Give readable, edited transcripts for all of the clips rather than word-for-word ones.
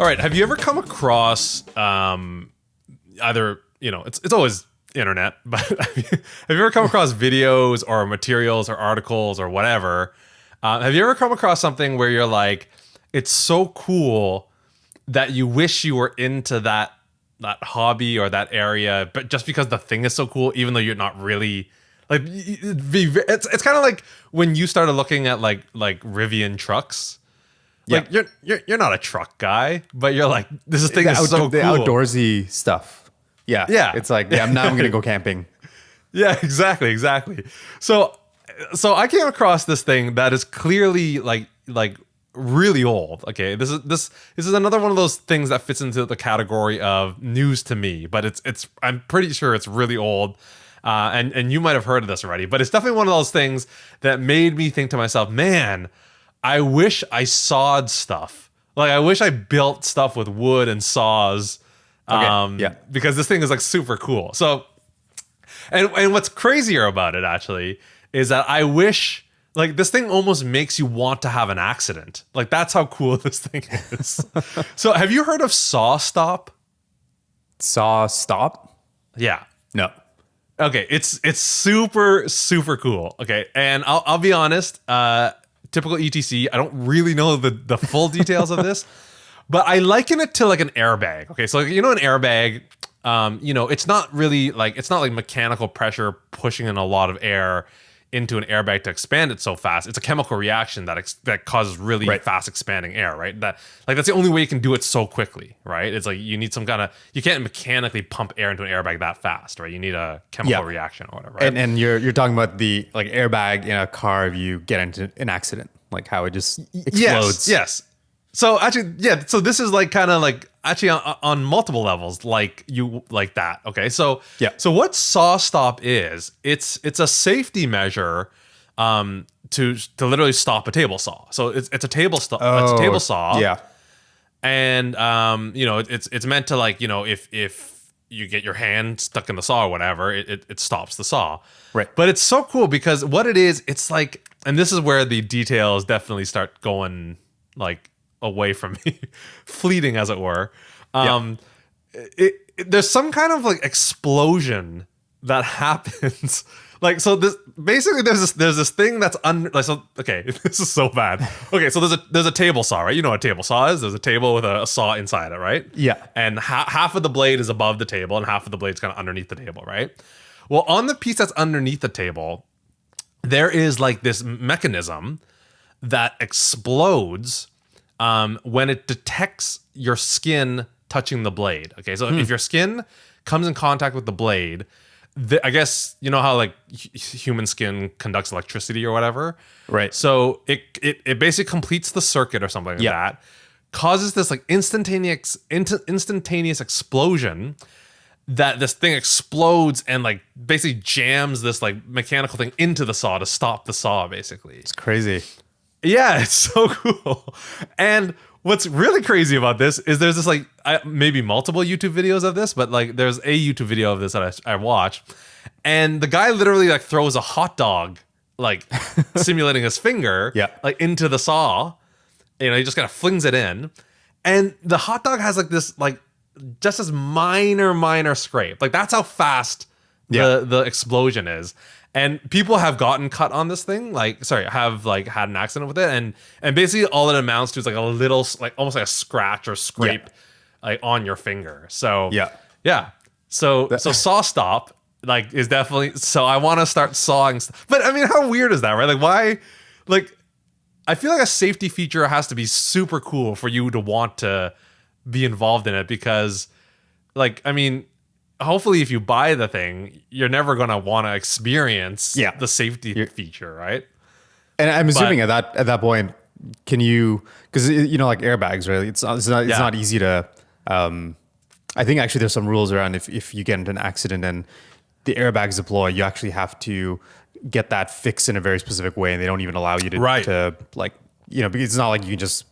All right. Have you ever come across either, it's always internet, but have you ever come across videos or materials or articles or whatever? Have you ever come across something where you're like, it's so cool that you wish you were into that hobby or that area, but just because the thing is so cool, even though you're not really like, it's kind of like when you started looking at like Rivian trucks. Like you're not a truck guy, but you're like, this thing is so cool. The outdoorsy stuff. Yeah. Yeah. It's like, now I'm going to go camping. Yeah, exactly. So I came across this thing that is clearly like really old. Okay. This is another one of those things that fits into the category of news to me, but it's I'm pretty sure it's really old. And you might have heard of this already, but it's definitely one of those things that made me think to myself, man, I wish I sawed stuff. Like, I wish I built stuff with wood and saws. Because this thing is like super cool. So, and what's crazier about it actually is that I wish, like, this thing almost makes you want to have an accident. Like, that's how cool this thing is. So, have you heard of Sawstop? Sawstop? Yeah. No. Okay, it's super, super cool. Okay, and I'll be honest, typical ETC, I don't really know the full details of this, but I liken it to like an airbag. Okay, so an airbag, it's not really like, it's not like mechanical pressure pushing in a lot of air into an airbag to expand it so fast. It's a chemical reaction that causes really fast expanding air, right? That's the only way you can do it so quickly, right? It's like you need some kind of, you can't mechanically pump air into an airbag that fast, right? You need a chemical reaction or whatever, right? And you're talking about the like airbag in a car if you get into an accident, like how it just explodes. Yes. So actually, so this is like kind of like actually on multiple levels, like that. Okay. So what Sawstop is, it's a safety measure to literally stop a table saw. So it's a table saw. It's a table saw. Yeah. And it's meant to, like, if you get your hand stuck in the saw or whatever, it stops the saw. Right. But it's so cool because what it is, it's like, and this is where the details definitely start going like away from me, fleeting as it were. There's some kind of like explosion that happens. Like, so this basically there's this thing that's okay, this is so bad. Okay, so there's a table saw, right? You know what a table saw is? There's a table with a saw inside it, right? Yeah. And half of the blade is above the table and half of the blade's kind of underneath the table, right? Well, on the piece that's underneath the table, there is like this mechanism that explodes when it detects your skin touching the blade. Okay, so if your skin comes in contact with the blade, I guess you know how like human skin conducts electricity or whatever, right? So it basically completes the circuit or something like that, causes this like instantaneous explosion. That this thing explodes and like basically jams this like mechanical thing into the saw to stop the saw, basically. It's crazy. Yeah, it's so cool. And what's really crazy about this is there's this like maybe multiple YouTube videos of this, but like there's a YouTube video of this that I watched, and the guy literally like throws a hot dog like simulating his finger like into the saw. He just kind of flings it in, and the hot dog has like this like just this minor scrape. Like that's how fast the explosion is. And people have gotten cut on this thing, have like had an accident with it, and basically all it amounts to is like a little, like almost like a scratch or scrape, like on your finger. So So Sawstop like is definitely. So I want to start sawing stuff. But I mean, how weird is that, right? Like why? Like I feel like a safety feature has to be super cool for you to want to be involved in it, because, like, I mean, hopefully if you buy the thing, you're never going to want to experience the safety feature, right? And I'm assuming at that point, can you, because like airbags, right? It's not easy to. I think actually there's some rules around if you get into an accident and the airbags deploy, you actually have to get that fixed in a very specific way, and they don't even allow you to like, because it's not like you can just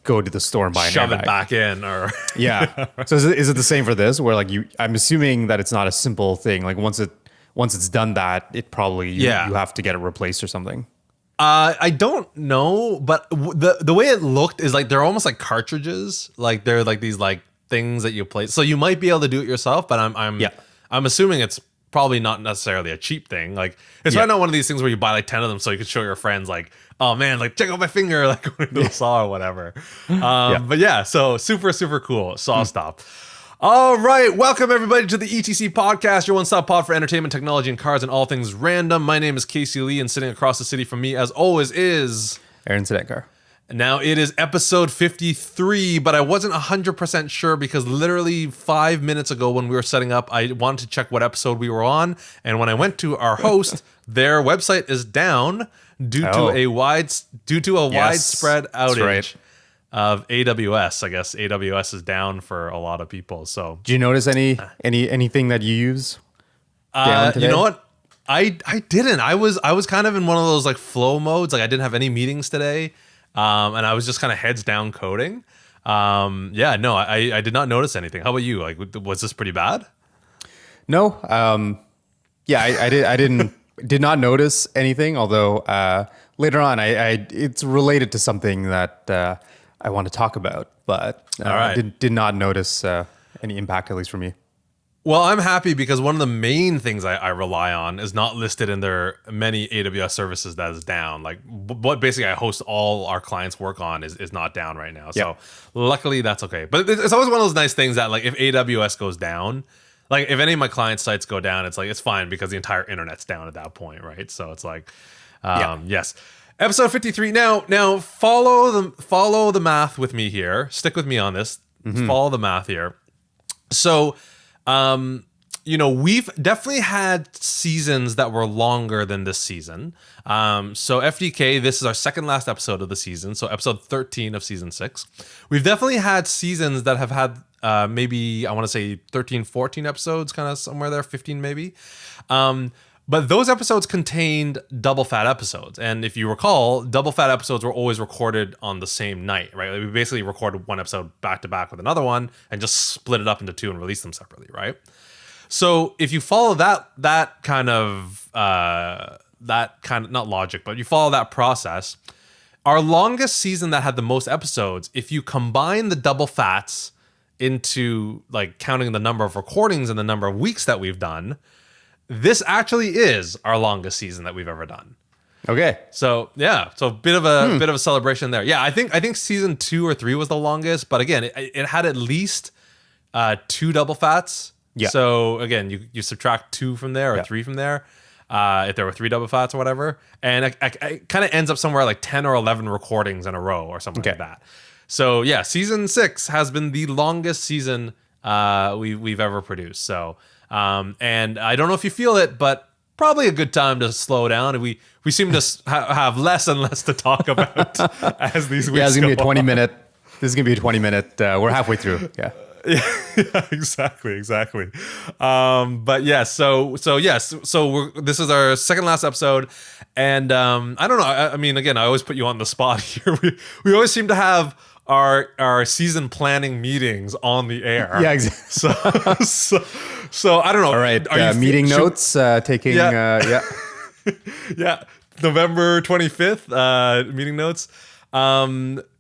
go to the store and buy an airbag. Shove it back in, or So is it the same for this, where like I'm assuming that it's not a simple thing. Like once it's done that, it probably you have to get it replaced or something. I don't know, but the way it looked is like they're almost like cartridges. Like they're like these like things that you play. So you might be able to do it yourself, but I'm assuming it's probably not necessarily a cheap thing. Like it's probably not one of these things where you buy like 10 of them so you can show your friends like, oh man, like check out my finger, like going to the saw or whatever. But yeah, so super cool. Sawstop. All right, welcome everybody to the ETC podcast, your one-stop pod for entertainment, technology, and cars, and all things random. My name is Casey Lee, and sitting across the city from me, as always, is Aaron Sedenkar. Now it is episode 53, but I wasn't 100% sure because literally 5 minutes ago when we were setting up, I wanted to check what episode we were on, and when I went to our host, their website is down due to a widespread outage. Of AWS. I guess AWS is down for a lot of people. So do you notice anything that you use down today? You know what? I didn't. I was kind of in one of those like flow modes. Like I didn't have any meetings today. And I was just kind of heads down coding. I did not notice anything. How about you? Like, was this pretty bad? No. I did not notice anything. Although later on, it's related to something that I want to talk about, but I did not notice any impact, at least for me. Well, I'm happy because one of the main things I rely on is not listed in their many AWS services that is down. Like what basically I host all our clients work on is not down right now. So luckily that's okay. But it's always one of those nice things that like if AWS goes down, like if any of my client sites go down, it's like it's fine because the entire internet's down at that point, right? So it's like, yes. Episode 53. Now follow the math with me here. Stick with me on this. Follow the math here. So, we've definitely had seasons that were longer than this season. So FDK, this is our second last episode of the season. So episode 13 of season 6. We've definitely had seasons that have had maybe, I want to say 13, 14 episodes, kind of somewhere there, 15 maybe. But those episodes contained double fat episodes. And if you recall, double fat episodes were always recorded on the same night, right? Like we basically recorded one episode back to back with another one and just split it up into two and release them separately, right? So if you follow that kind of not logic, but you follow that process, our longest season that had the most episodes, if you combine the double fats into like counting the number of recordings and the number of weeks that we've done, this actually is our longest season that we've ever done. Okay. So a bit of a celebration there. Yeah, I think season 2 or 3 was the longest, but again, it had at least 2 double fats. Yeah. So again, you subtract 2 from there or 3 from there, if there were 3 double fats or whatever, and it kind of ends up somewhere like 10 or 11 recordings in a row or something like that. So yeah, season 6 has been the longest season we've ever produced. So. And I don't know if you feel it, but probably a good time to slow down. We seem to have less and less to talk about as these weeks go. It's gonna be a 20-minute. This is gonna be a 20-minute. We're halfway through. Yeah, exactly. But yes, so this is our second last episode, and I don't know. I mean, again, I always put you on the spot here. We always seem to have our season planning meetings on the air. Yeah, exactly. So I don't know. All right, meeting notes, taking. Yeah. November 25th, meeting notes.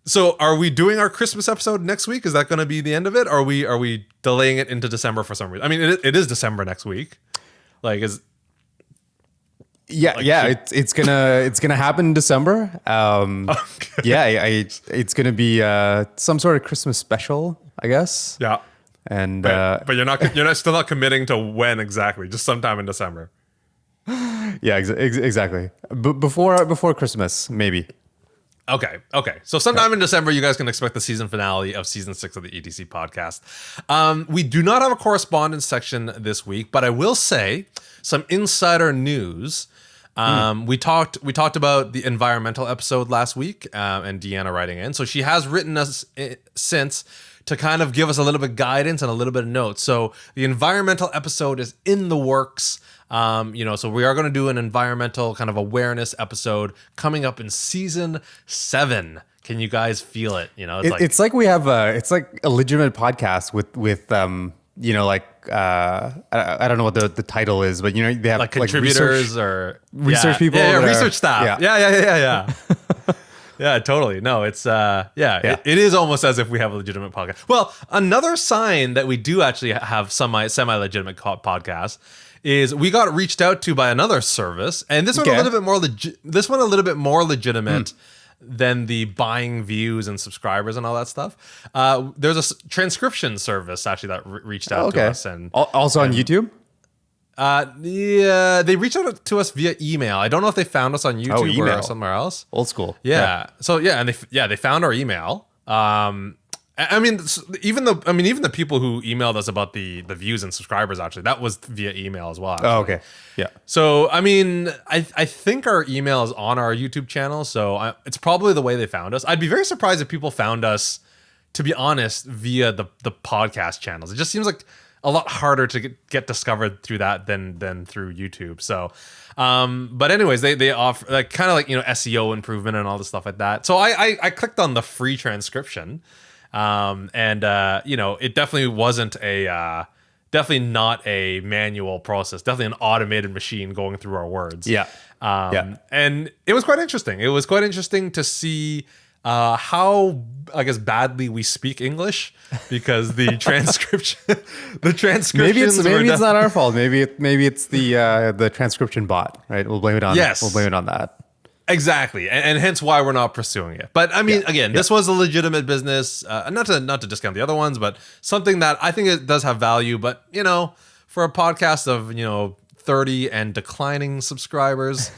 So are we doing our Christmas episode next week? Is that going to be the end of it? Or are we delaying it into December for some reason? I mean, it is December next week. Like it's gonna happen in December. It's gonna be some sort of Christmas special, I guess. Yeah, and but you're still not committing to when exactly. Just sometime in December. Yeah, exactly. Before Christmas, maybe. Okay. So sometime in December, you guys can expect the season finale of season 6 of the ETC podcast. We do not have a correspondence section this week, but I will say some insider news. We talked about the environmental episode last week, and Deanna writing in. So she has written us since to kind of give us a little bit of guidance and a little bit of notes. So the environmental episode is in the works. So we are going to do an environmental kind of awareness episode coming up in season 7. Can you guys feel it? It's like we have it's like a legitimate podcast with like I don't know what the title is, but they have like contributors research people. Research staff. Yeah. Yeah, totally. No, it's it is almost as if we have a legitimate podcast. Well, another sign that we do actually have semi-legitimate podcast is we got reached out to by another service, and this one a little bit more legitimate than the buying views and subscribers and all that stuff. There's a transcription service actually that reached out to us, and also on YouTube. They reached out to us via email. I don't know if they found us on YouTube or somewhere else. Old school. Yeah. So and they found our email. I mean, even the people who emailed us about the views and subscribers, actually, that was via email as well. Actually. Oh, okay. Yeah. So, I mean, I think our email is on our YouTube channel, so it's probably the way they found us. I'd be very surprised if people found us, to be honest, via the podcast channels. It just seems like a lot harder to get discovered through that than through YouTube. So, but anyways, they offer like kind of like SEO improvement and all this stuff like that. So I clicked on the free transcription. It definitely wasn't definitely not a manual process, definitely an automated machine going through our words. Yeah. And it was quite interesting. It was quite interesting to see how, I guess, badly we speak English, because the transcription, maybe it's not our fault. Maybe it's the transcription bot, right? We'll blame it on that. Exactly, and hence why we're not pursuing it. But I mean, this was a legitimate business. Not to discount the other ones, but something that I think it does have value. But for a podcast of 30 and declining subscribers,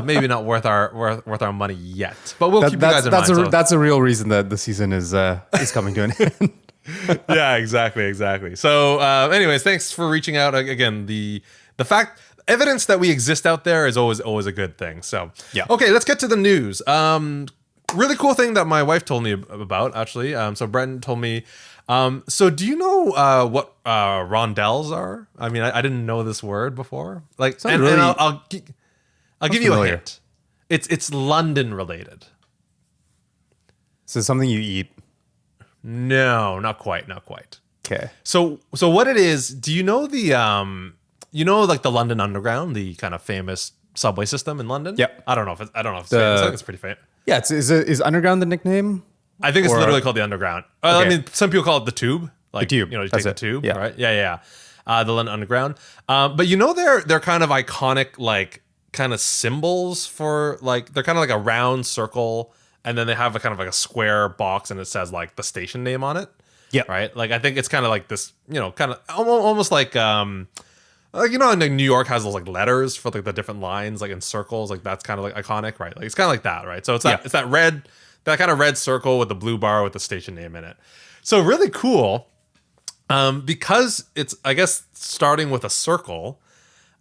maybe not worth our money yet. But we'll keep you guys in mind. That's a real reason that the season is coming to an end. Yeah, exactly. So, anyways, thanks for reaching out. Again, the fact. Evidence that we exist out there is always a good thing. So, okay, let's get to the news. Really cool thing that my wife told me about, actually. So Brenton told me. So do you know what rondelles are? I mean, I didn't know this word before. Like, and I'll give you a hint. It's London related. So something you eat? No, not quite. Okay. So what it is? Do you know the like the London Underground, the kind of famous subway system in London? Yep. I don't know if it's famous. I think it's pretty famous. Yeah, is Underground the nickname? I think it's literally called the Underground. Okay. I mean, some people call it the Tube. Like, the Tube. You take the Tube, yeah. right? Yeah. The London Underground. But they're kind of iconic, like, kind of symbols for, like, they're kind of like a round circle, and then they have a kind of like a square box, and it says, like, the station name on it. Yeah. Right? Like, I think it's kind of like this, kind of almost like... like, in New York has those like letters for like the different lines, like in circles, like that's kind of like iconic, right? Like it's kind of like that, right? So it's that kind of red circle with the blue bar with the station name in it. So really cool, because it's, I guess, starting with a circle.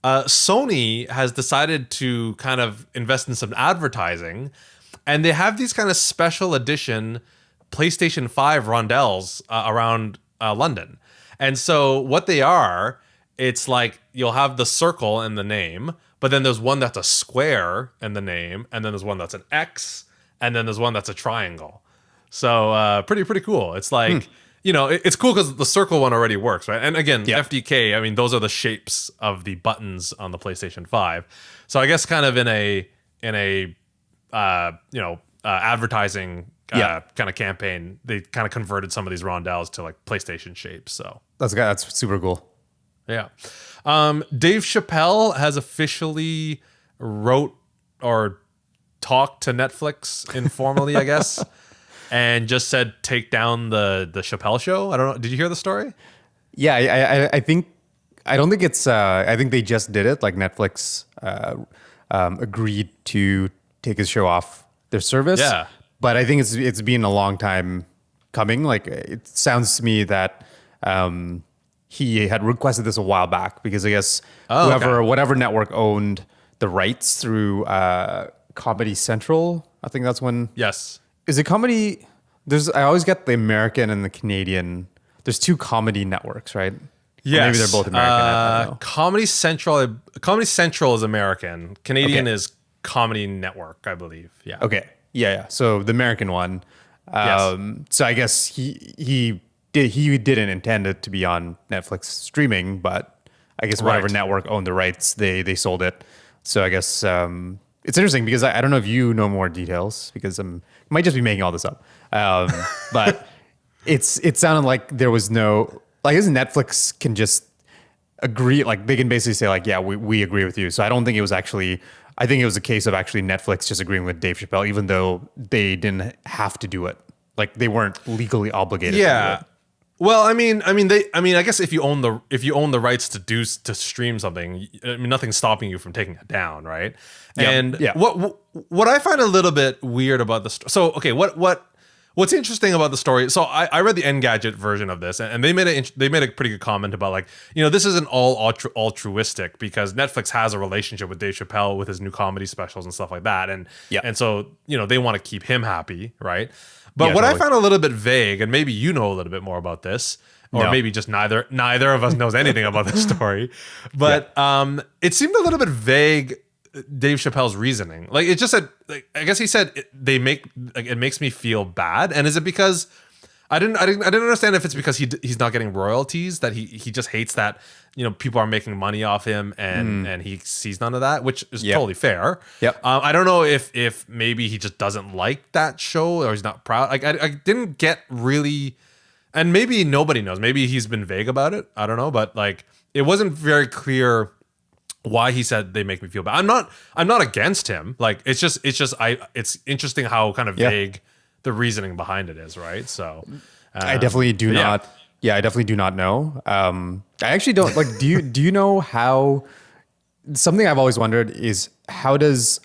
Sony has decided to kind of invest in some advertising, and they have these kind of special edition PlayStation 5 rondelles around London. And so what they are. It's like you'll have the circle in the name, but then there's one that's a square in the name, and then there's one that's an X, and then there's one that's a triangle. So pretty cool. It's like, it's cool because the circle one already works, right? And again, FDK, I mean, those are the shapes of the buttons on the PlayStation 5. So I guess kind of in a advertising kind of campaign, they kind of converted some of these rondelles to like PlayStation shapes. So that's super cool. Yeah. Dave Chappelle has officially wrote or talked to Netflix informally, I guess, and just said, take down the Chappelle show. I don't know. Did you hear the story? Yeah, I think I think they just did it. Like Netflix agreed to take his show off their service. Yeah. But I think it's been a long time coming. Like it sounds to me that he had requested this a while back, because I guess whatever network owned the rights through Comedy Central. I think that's when. Yes. Is it Comedy? I always get the American and the Canadian. There's two comedy networks, right? Yes. Or maybe they're both American. I don't know. Comedy Central is American. Canadian is Comedy Network, I believe. Yeah. Okay. Yeah. So the American one. Yes. So I guess he he didn't intend it to be on Netflix streaming, but I guess whatever Right. network owned the rights, they sold it. So I guess it's interesting because I don't know if you know more details because I might just be making all this up. But it sounded like there was no, like, isn't Netflix can just agree, like they can basically say like, yeah, we agree with you. So I don't think it was actually, I think it was a case of actually Netflix just agreeing with Dave Chappelle, even though they didn't have to do it. Like they weren't legally obligated to do Yeah. it. Well, I mean, I guess if you own the rights to stream something, I mean, nothing's stopping you from taking it down, right? Yeah, And yeah. what I find a little bit weird about this, so okay, what's interesting about the story? So I read the Engadget version of this, and they made a pretty good comment about like, this isn't all altruistic because Netflix has a relationship with Dave Chappelle with his new comedy specials and stuff like that, and Yeah. and so they want to keep him happy, right? But Yeah, what I totally. found a little bit vague, and maybe you know a little bit more about this, or No. maybe just neither of us knows anything about this story, but it seemed a little bit vague. Dave Chappelle's reasoning, like it just said, like, I guess he said it makes me feel bad, and is it because I didn't understand if it's because he's not getting royalties, that he just hates that people are making money off him and he sees none of that, which is totally fair. Yep. I don't know if maybe he just doesn't like that show or he's not proud. Like I didn't get really, and maybe nobody knows. Maybe he's been vague about it. I don't know, but like it wasn't very clear why he said they make me feel bad. I'm not against him. Like it's interesting how kind of vague the reasoning behind it is, right? So I definitely do not. Yeah, I definitely do not know. I actually don't like. Do you know how? Something I've always wondered is how does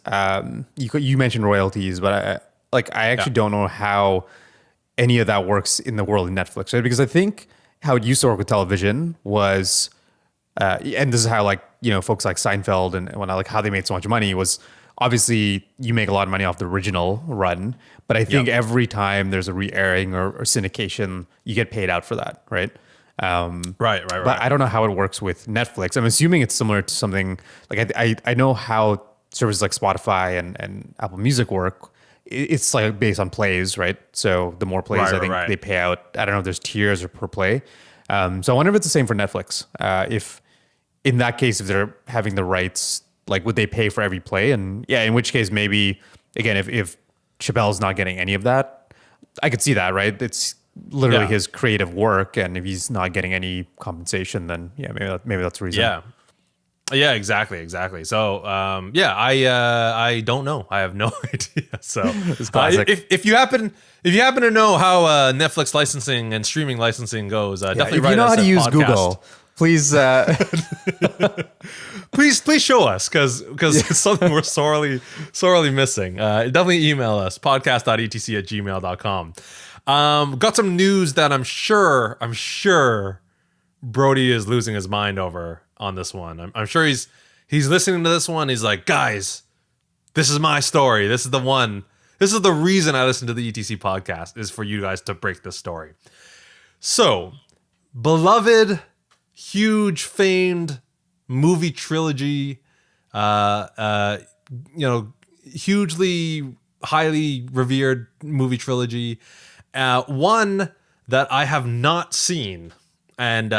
you mentioned royalties, but I actually don't know how any of that works in the world of Netflix, right? Because I think how it used to work with television was, and this is how folks like Seinfeld and whatnot, like how they made so much money was obviously you make a lot of money off the original run, but I think every time there's a re-airing or syndication, you get paid out for that, right? Right. But I don't know how it works with Netflix. I'm assuming it's similar to something like I know how services like Spotify and Apple Music work. It's like based on plays, right? So the more plays, I think they pay out. I don't know if there's tiers or per play. So I wonder if it's the same for Netflix. If in that case, if they're having the rights, like would they pay for every play? And yeah, in which case maybe again, if Chappelle's not getting any of that, I could see that, right? It's literally his creative work, and if he's not getting any compensation, then maybe that's the reason. Yeah, exactly. So I don't know. I have no idea. So It's classic. if you happen to know how Netflix licensing and streaming licensing goes, definitely if write you know us how to at use podcast. Google, please. please show us because it's something we're sorely missing. Definitely email us podcast.etc@gmail.com. Got some news that I'm sure Brody is losing his mind over on this one. I'm sure he's listening to this one. He's like, guys, this is my story. This is the one. This is the reason I listen to the ETC podcast, is for you guys to break this story. So, beloved, huge, famed movie trilogy, hugely, highly revered movie trilogy. One that I have not seen, and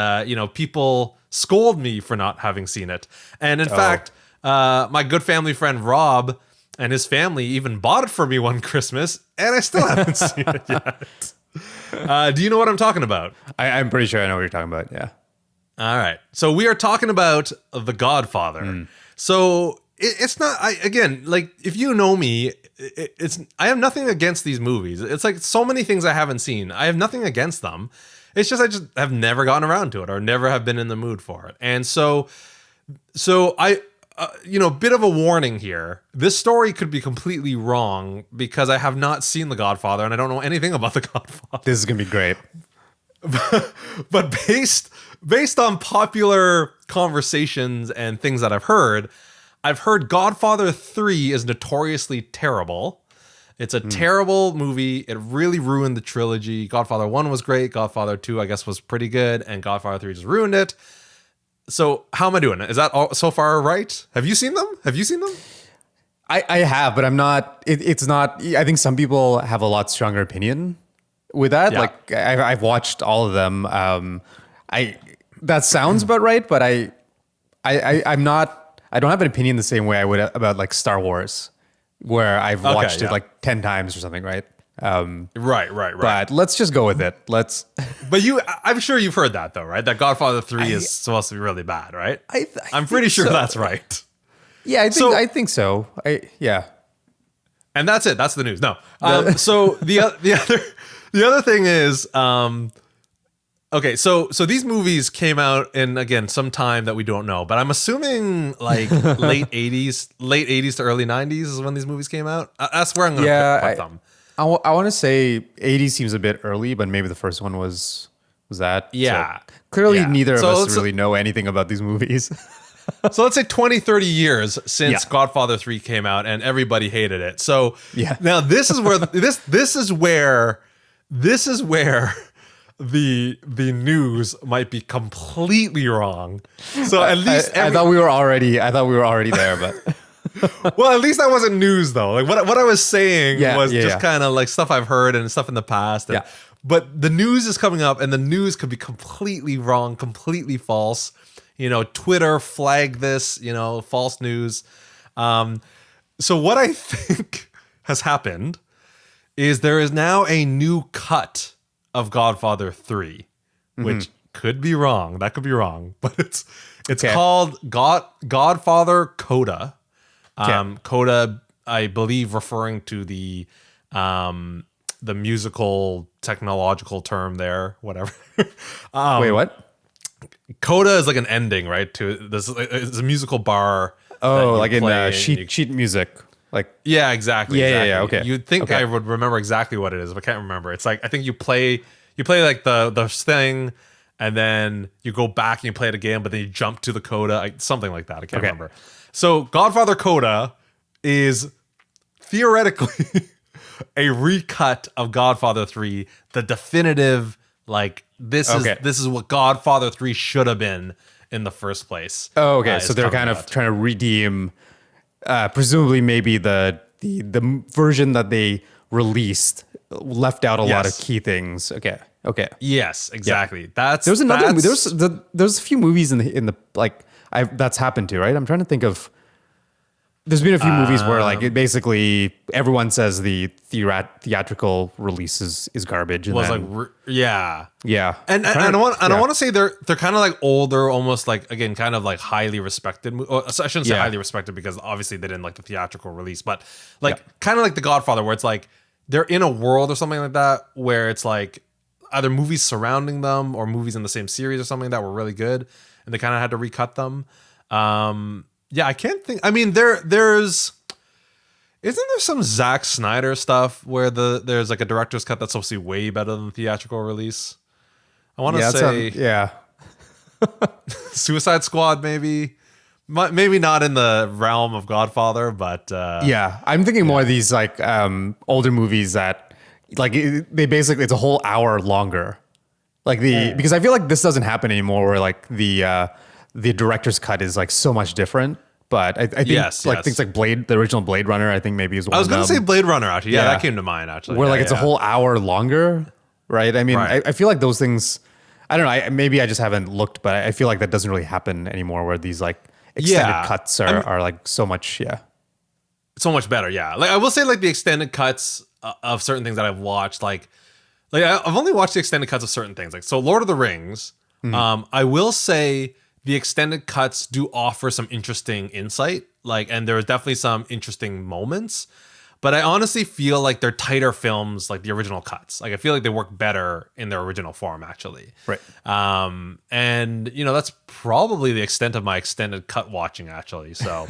people scold me for not having seen it. And in fact, my good family friend Rob and his family even bought it for me one Christmas, and I still haven't seen it yet. Do you know what I'm talking about? I'm pretty sure I know what you're talking about. Yeah. All right. So we are talking about The Godfather. So it's not, if you know me, I have nothing against these movies. It's like so many things I haven't seen. I have nothing against them. It's just I just have never gotten around to it or never have been in the mood for it. And so I, bit of a warning here. This story could be completely wrong because I have not seen The Godfather and I don't know anything about The Godfather. This is gonna be great. But based on popular conversations and things that I've heard Godfather 3 is notoriously terrible. It's a terrible movie. It really ruined the trilogy. Godfather 1 was great. Godfather 2, I guess, was pretty good. And Godfather 3 just ruined it. So how am I doing? Is that all so far right? Have you seen them? I have, but I'm not. It's not. I think some people have a lot stronger opinion with that, Yeah. like I've watched all of them. That sounds about right, but I'm not. I don't have an opinion the same way I would about like Star Wars, where I've watched it like 10 times or something, right? Right. But let's just go with it. Let's. But I'm sure you've heard that though, right? That Godfather 3 is supposed to be really bad, right? I'm pretty sure that's right. Yeah, I think so. Yeah. And that's it. That's the news. No. So the other thing is, okay. So these movies came out in, again, some time that we don't know, but I'm assuming like late 80s to early 90s is when these movies came out. That's where I'm going to put them. I want to say 80s seems a bit early, but maybe the first one was that. Yeah. So clearly, Yeah. neither of us really know anything about these movies. So let's say 20, 30 years since Godfather 3 came out and everybody hated it. So now this is where this is where the news might be completely wrong. So at least I thought we were already there, but well, at least that wasn't news though. Like what I was saying was just kind of like stuff I've heard and stuff in the past. And, but the news is coming up and the news could be completely wrong, completely false. You know, Twitter flagged this, false news. So what I think has happened is there is now a new cut of Godfather 3, which could be wrong. That could be wrong, but it's called Godfather Coda. Coda, I believe, referring to the musical technological term there, whatever. Wait, what? Coda is like an ending, right? To this, it's a musical bar. Oh, like in sheet music, like exactly. Yeah. Okay. You'd think I would remember exactly what it is, but I can't remember. It's like I think you play like the thing, and then you go back and you play it again, but then you jump to the coda, something like that. I can't remember. So Godfather Coda is theoretically a recut of Godfather 3, the definitive. Like this is what Godfather 3 should have been in the first place. Oh, okay. So they're kind of trying to redeem, presumably maybe the version that they released left out a lot of key things. Okay. Yes, exactly. There's a few movies in the like that's happened to, right? I'm trying to think of. There's been a few movies where like it basically everyone says the theatrical release is garbage. And was then, like yeah. And I want to say they're kind of like older, almost like again kind of like highly respected. Or I shouldn't say highly respected because obviously they didn't like the theatrical release, but like kind of like The Godfather, where it's like they're in a world or something like that where it's like either movies surrounding them or movies in the same series or something that were really good, and they kind of had to recut them. Yeah, I can't think. I mean, isn't there some Zack Snyder stuff where there's like a director's cut that's supposed to be way better than the theatrical release? I want to say Suicide Squad, maybe not in the realm of Godfather, but I'm thinking more of these like older movies that like they basically it's a whole hour longer, like because I feel like this doesn't happen anymore, where like the director's cut is like so much different. But I think things like the original Blade Runner, I think maybe is one. I was going to say Blade Runner, actually. Yeah, that came to mind, actually. Where it's a whole hour longer, right? I mean, I feel like those things, I don't know, maybe I just haven't looked, but I feel like that doesn't really happen anymore, where these like extended cuts are like so much, so much better, Like I will say like the extended cuts of certain things that I've watched, like I've only watched the extended cuts of certain things. Like, so Lord of the Rings, I will say the extended cuts do offer some interesting insight, and there are definitely some interesting moments, but I honestly feel like they're tighter films, like the original cuts. Like I feel like they work better in their original form, actually. Right. And that's probably the extent of my extended cut watching, actually. So,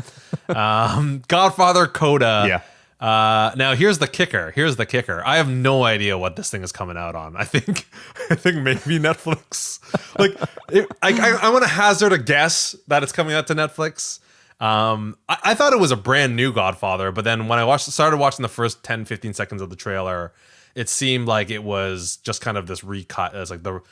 Godfather Coda. Yeah. Now here's the kicker. I have no idea what this thing is coming out on. I think maybe Netflix. Like, I want to hazard a guess that it's coming out to Netflix. I thought it was a brand new Godfather, but then when I started watching the first 10, 15 seconds of the trailer, it seemed like it was just kind of this recut as like the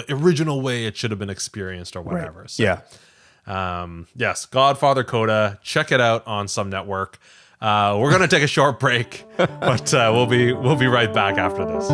original way it should have been experienced or whatever. Right. So, yes, Godfather Coda. Check it out on some network. We're gonna take a short break, but we'll be right back after this.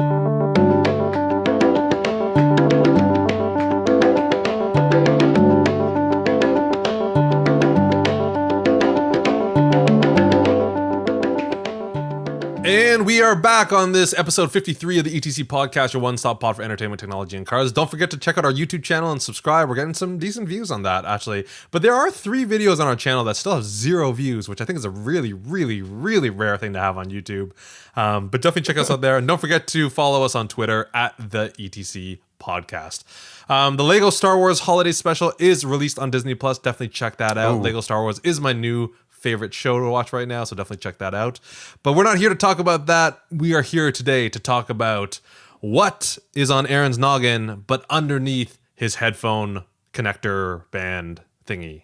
And we are back on this episode 53 of the ETC podcast, your one-stop pod for entertainment, technology, and cars. Don't forget to check out our YouTube channel and subscribe. We're getting some decent views on that, actually. But there are 3 videos on our channel that still have 0 views, which I think is a really, really, really rare thing to have on YouTube. But definitely check us out there. And don't forget to follow us on Twitter at the ETC podcast. The Lego Star Wars Holiday Special is released on Disney Plus. Definitely check that out. Lego Star Wars is my new favorite show to watch right now, so definitely check that out. But we're not here to talk about that. We are here today to talk about what is on Aaron's noggin, but underneath his headphone connector band thingy.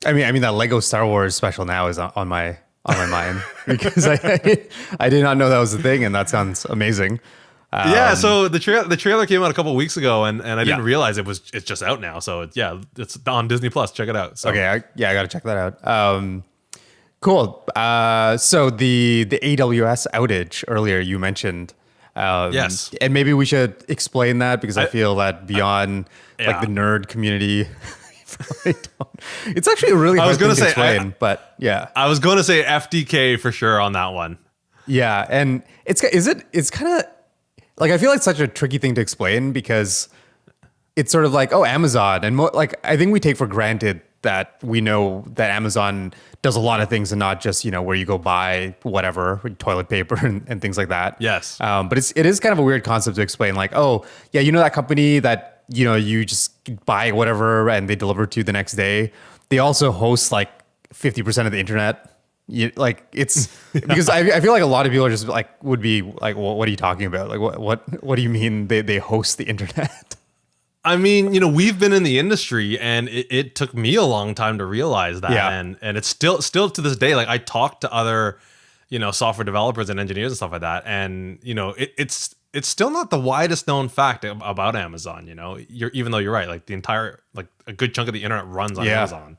I mean that Lego Star Wars special now is on my mind because I did not know that was a thing, and that sounds amazing. Yeah, so the trailer came out a couple of weeks ago, and I didn't realize it's just out now. So it's on Disney Plus. Check it out. So. Okay, I got to check that out. Cool. So the AWS outage earlier you mentioned. Yes, and maybe we should explain that because I feel that beyond like the nerd community. It's actually a really hard thing to explain, but yeah. I was going to say FDK for sure on that one. Yeah, and it's kind of like, I feel like such a tricky thing to explain because it's sort of like, oh, Amazon. And like, I think we take for granted that we know that Amazon does a lot of things and not just, where you go buy whatever, toilet paper and things like that. Yes. But it is kind of a weird concept to explain, like, oh, yeah, that company that, you just buy whatever and they deliver to you the next day. They also host like 50% of the internet. It's because I feel like a lot of people are just like would be like, well, what are you talking about? Like what do you mean they host the internet? I mean, we've been in the industry, and it took me a long time to realize that, and it's still to this day. Like, I talk to other, software developers and engineers and stuff like that, and it's still not the widest known fact about Amazon. Even though you're right, like the entire a good chunk of the internet runs on Amazon.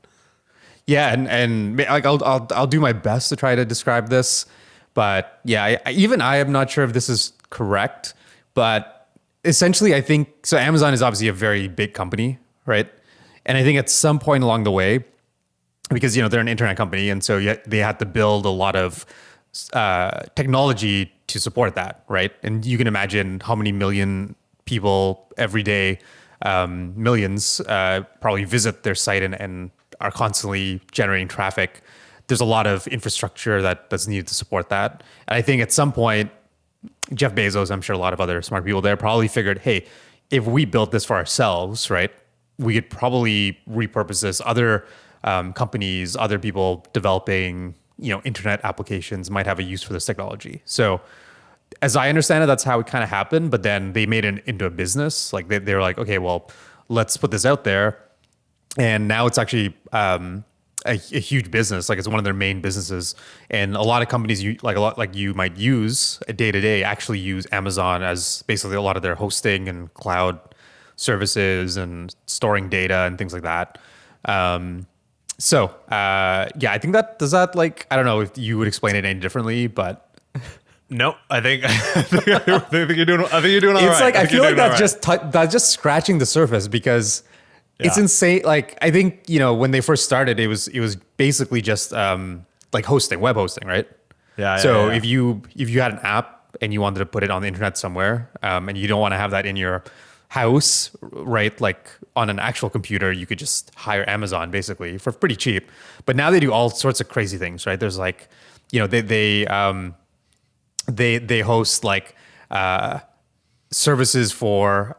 Yeah, and like I'll do my best to try to describe this, but yeah, I am not sure if this is correct, but essentially I think so. Amazon is obviously a very big company, right? And I think at some point along the way, because they're an internet company, and so they had to build a lot of technology to support that, right? And you can imagine how many million people every day, millions probably visit their site and are constantly generating traffic. There's a lot of infrastructure that's needed to support that. And I think at some point, Jeff Bezos, I'm sure a lot of other smart people there probably figured, hey, if we built this for ourselves, right, we could probably repurpose this. Other companies, other people developing, internet applications might have a use for this technology. So as I understand it, that's how it kind of happened. But then they made it into a business. Like they were like, okay, well, let's put this out there. And now it's actually a huge business. Like, it's one of their main businesses. And a lot of companies you might use day to day actually use Amazon as basically a lot of their hosting and cloud services and storing data and things like that. I think I don't know if you would explain it any differently, but no, I think you're doing all right. It's like, I feel like that's just scratching the surface because it's insane. Like, I think, when they first started, it was basically just like web hosting, right? Yeah. So if you had an app and you wanted to put it on the internet somewhere, and you don't want to have that in your house, right? Like on an actual computer, you could just hire Amazon basically for pretty cheap. But now they do all sorts of crazy things, right? There's like, they host like services for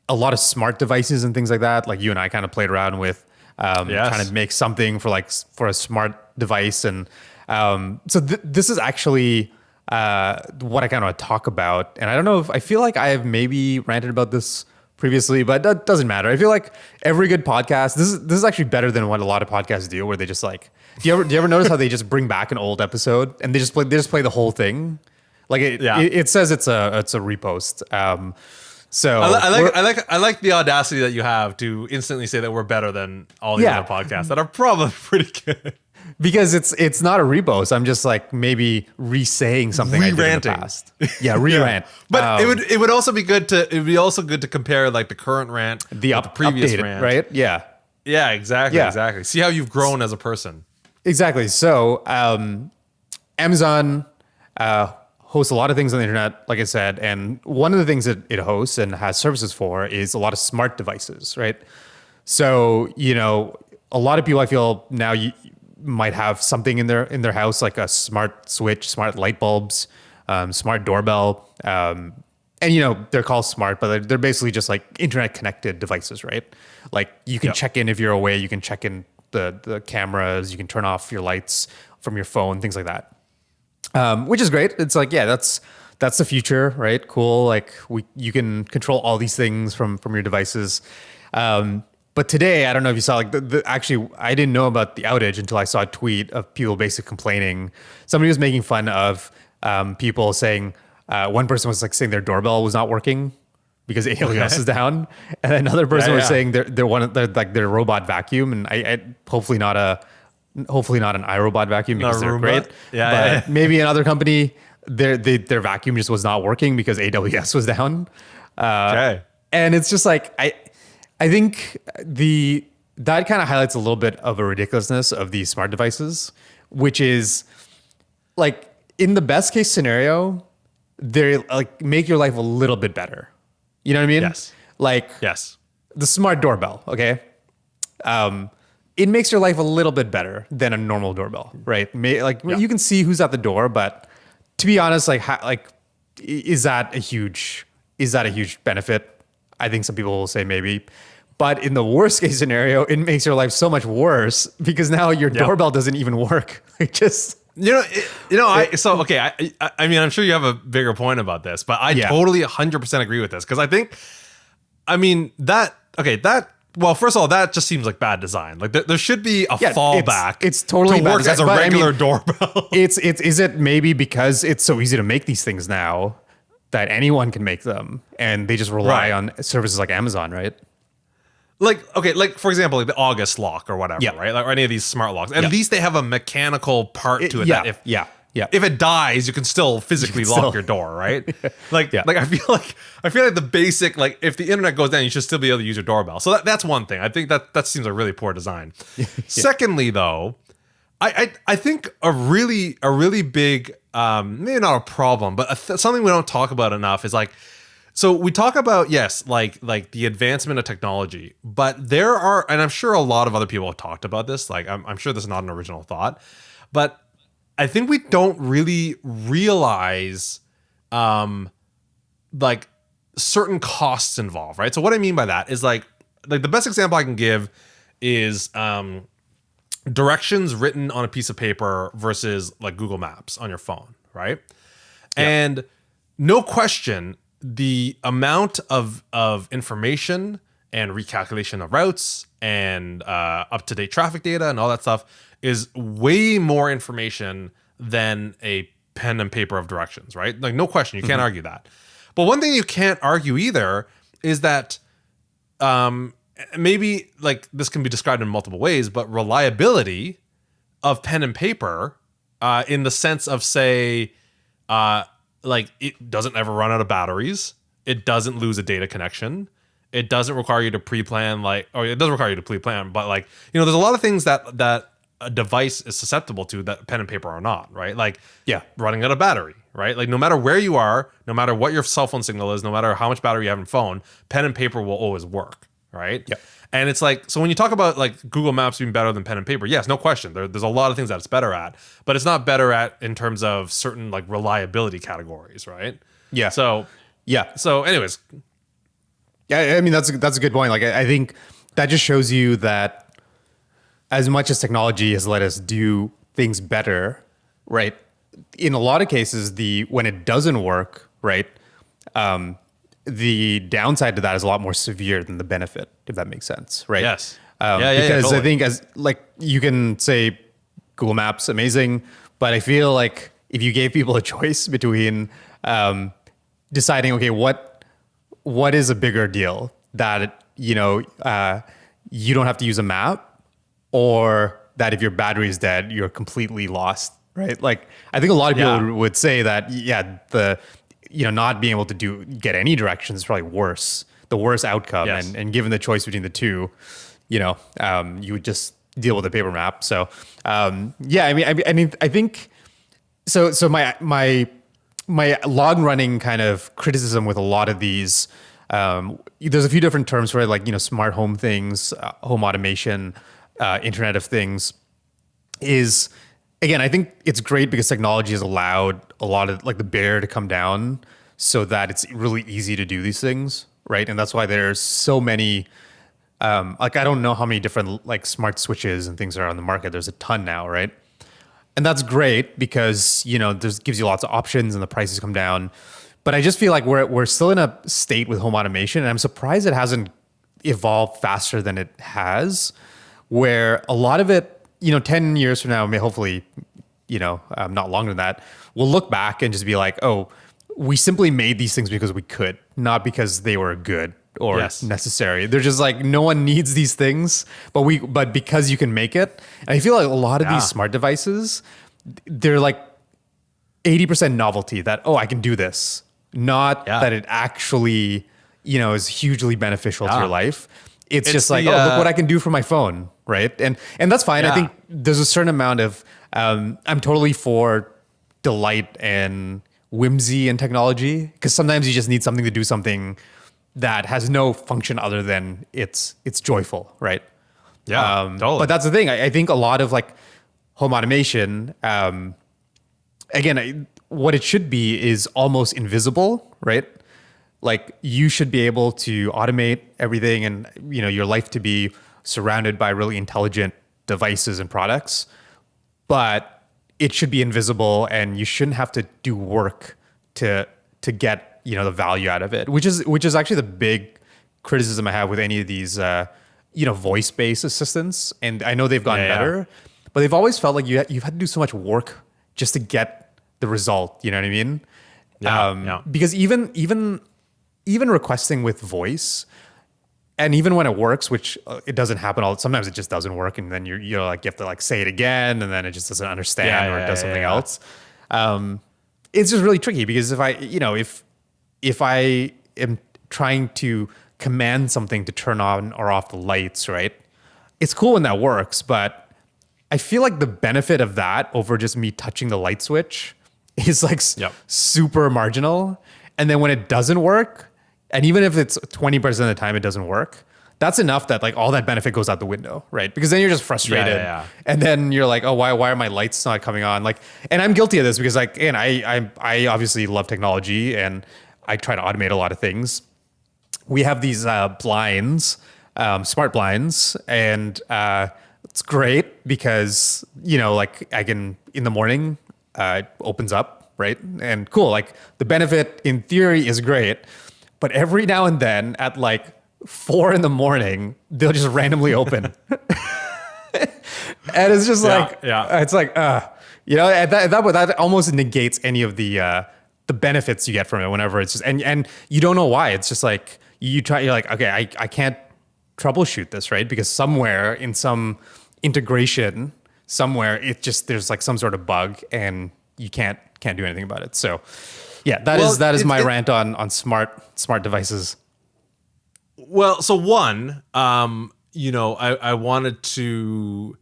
a lot of smart devices and things like that. Like you and I kind of played around with trying to make something for a smart device. And so this is actually what I kind of want to talk about. And I don't know if I feel like I have maybe ranted about this previously, but that doesn't matter. I feel like every good podcast, this is actually better than what a lot of podcasts do, where they just like, do you ever notice how they just bring back an old episode and they just play the whole thing? Like it says it's a repost. So I like the audacity that you have to instantly say that we're better than all these other podcasts that are probably pretty good. Because it's not a repost. I'm just like maybe re-saying something I did in the past. Yeah, re-rant. But it would also be good to compare like the current rant with the previous updated, rant. right? Yeah. Yeah, exactly. See how you've grown as a person. Exactly. So Amazon hosts a lot of things on the internet, like I said, and one of the things that it hosts and has services for is a lot of smart devices, right? So, a lot of people I feel now might have something in their house, like a smart switch, smart light bulbs, smart doorbell. And they're called smart, but they're basically just like internet connected devices, right? Like you can check in if you're away, you can check in the cameras, you can turn off your lights from your phone, things like that. Which is great. It's like, that's the future, right? Cool. Like you can control all these things from your devices. But today, I don't know if you saw, like actually, I didn't know about the outage until I saw a tweet of people basically complaining. Somebody was making fun of people saying, one person was like saying their doorbell was not working because AWS is down, and another person was saying they're their robot vacuum, and I hopefully not an iRobot vacuum because they're great. But maybe another company their vacuum just was not working because AWS was down. And it's just like I think that kind of highlights a little bit of a ridiculousness of these smart devices, which is like in the best case scenario, they like make your life a little bit better. You know what I mean? Yes. Like the smart doorbell. Okay. It makes your life a little bit better than a normal doorbell, right? You can see who's at the door, but to be honest, is that a huge benefit? I think some people will say maybe, but in the worst case scenario, it makes your life so much worse because now your doorbell doesn't even work. It just I mean, I'm sure you have a bigger point about this, but I totally 100% agree with this because I think, well, first of all, that just seems like bad design. Like there should be a fallback. It's totally to work bad as a regular doorbell. Is it maybe because it's so easy to make these things now that anyone can make them and they just rely on services like Amazon, right? Like for example, like the August lock or whatever, right? Like or any of these smart locks. At least they have a mechanical part to it that if it dies, you can still physically lock your door, right? Like I feel like the basic, like if the internet goes down, you should still be able to use your doorbell. So that's one thing. I think that seems like really poor design. Secondly, though, I think a really big maybe not a problem, but something we don't talk about enough is like, so we talk about like the advancement of technology, but there are, and I'm sure a lot of other people have talked about this. Like I'm sure this is not an original thought, but I think we don't really realize like certain costs involved, right? So what I mean by that is like the best example I can give is directions written on a piece of paper versus like Google Maps on your phone, right? And no question, the amount of information and recalculation of routes and up-to-date traffic data and all that stuff is way more information than a pen and paper of directions, right? Like no question, you can't argue that. But one thing you can't argue either is that maybe like this can be described in multiple ways, but reliability of pen and paper in the sense of say, like it doesn't ever run out of batteries. It doesn't lose a data connection. It doesn't require you to pre-plan, or it does require you to pre-plan, but like, there's a lot of things that a device is susceptible to that pen and paper are not, right? Like running out of battery, right? Like no matter where you are, no matter what your cell phone signal is, no matter how much battery you have in phone, pen and paper will always work, right? And it's like, so when you talk about like Google Maps being better than pen and paper, yes, no question. There's a lot of things that it's better at, but it's not better at in terms of certain like reliability categories, right? So anyways. Yeah, I mean, that's a good point. Like, I think that just shows you that as much as technology has let us do things better, right? In a lot of cases, when it doesn't work, right? The downside to that is a lot more severe than the benefit, if that makes sense, right? Yes. Because totally. I think as like you can say Google Maps amazing, but I feel like if you gave people a choice between deciding, okay, what what is a bigger deal, that you don't have to use a map, or that if your battery is dead, you're completely lost, right? Like I think a lot of people would say that the not being able to get any directions is probably worse, the worst outcome. Yes. And given the choice between the two, you would just deal with a paper map. So I think so. So my long running kind of criticism with a lot of these, there's a few different terms for it, like smart home things, home automation, Internet of Things. Is, again, I think it's great because technology has allowed a lot of like the barrier to come down so that it's really easy to do these things, right? And that's why there's so many. Like I don't know how many different like smart switches and things are on the market. There's a ton now, right? And that's great because there's gives you lots of options and the prices come down. But I just feel like we're still in a state with home automation, and I'm surprised it hasn't evolved faster than it has. Where a lot of it, 10 years from now, hopefully, not longer than that, we'll look back and just be like, oh, we simply made these things because we could, not because they were good or necessary. They're just like, no one needs these things, but because you can make it. And I feel like a lot of these smart devices, they're like 80% novelty, that, oh, I can do this, not that it actually, is hugely beneficial to your life. It's just like, oh, look what I can do from my phone, right? And that's fine. I think there's a certain amount of, I'm totally for delight and whimsy in technology, because sometimes you just need something to do something that has no function other than it's joyful, right? Yeah, totally. But that's the thing. I think a lot of like home automation, again, what it should be is almost invisible, right? Like you should be able to automate everything and your life to be surrounded by really intelligent devices and products, but it should be invisible, and you shouldn't have to do work to get the value out of it, which is actually the big criticism I have with any of these voice-based assistants. And I know they've gotten better, but they've always felt like you've had to do so much work just to get the result. You know what I mean? Because even requesting with voice, and even when it works, which it doesn't happen sometimes it just doesn't work, and then you're like, you have to like say it again, and then it just doesn't understand, or it does something else. It's just really tricky, because if I am trying to command something to turn on or off the lights, right? It's cool when that works, but I feel like the benefit of that over just me touching the light switch is like super marginal. And then when it doesn't work, and even if it's 20% of the time it doesn't work, that's enough that like all that benefit goes out the window, right? Because then you're just frustrated. And then you're like, oh, why are my lights not coming on? Like, and I'm guilty of this because like, and I obviously love technology and I try to automate a lot of things. We have these blinds, smart blinds, and it's great because, like I can, in the morning, it opens up, right? And cool, like the benefit in theory is great, but every now and then at like 4 a.m, they'll just randomly open. And it's just it's like, at that point, that almost negates any of the benefits you get from it whenever it's just, and you don't know why. It's just like, you're like, okay, I can't troubleshoot this, right? Because somewhere in some integration, there's like some sort of bug and you can't do anything about it. So that is my rant on smart devices. Well, so one, I wanted to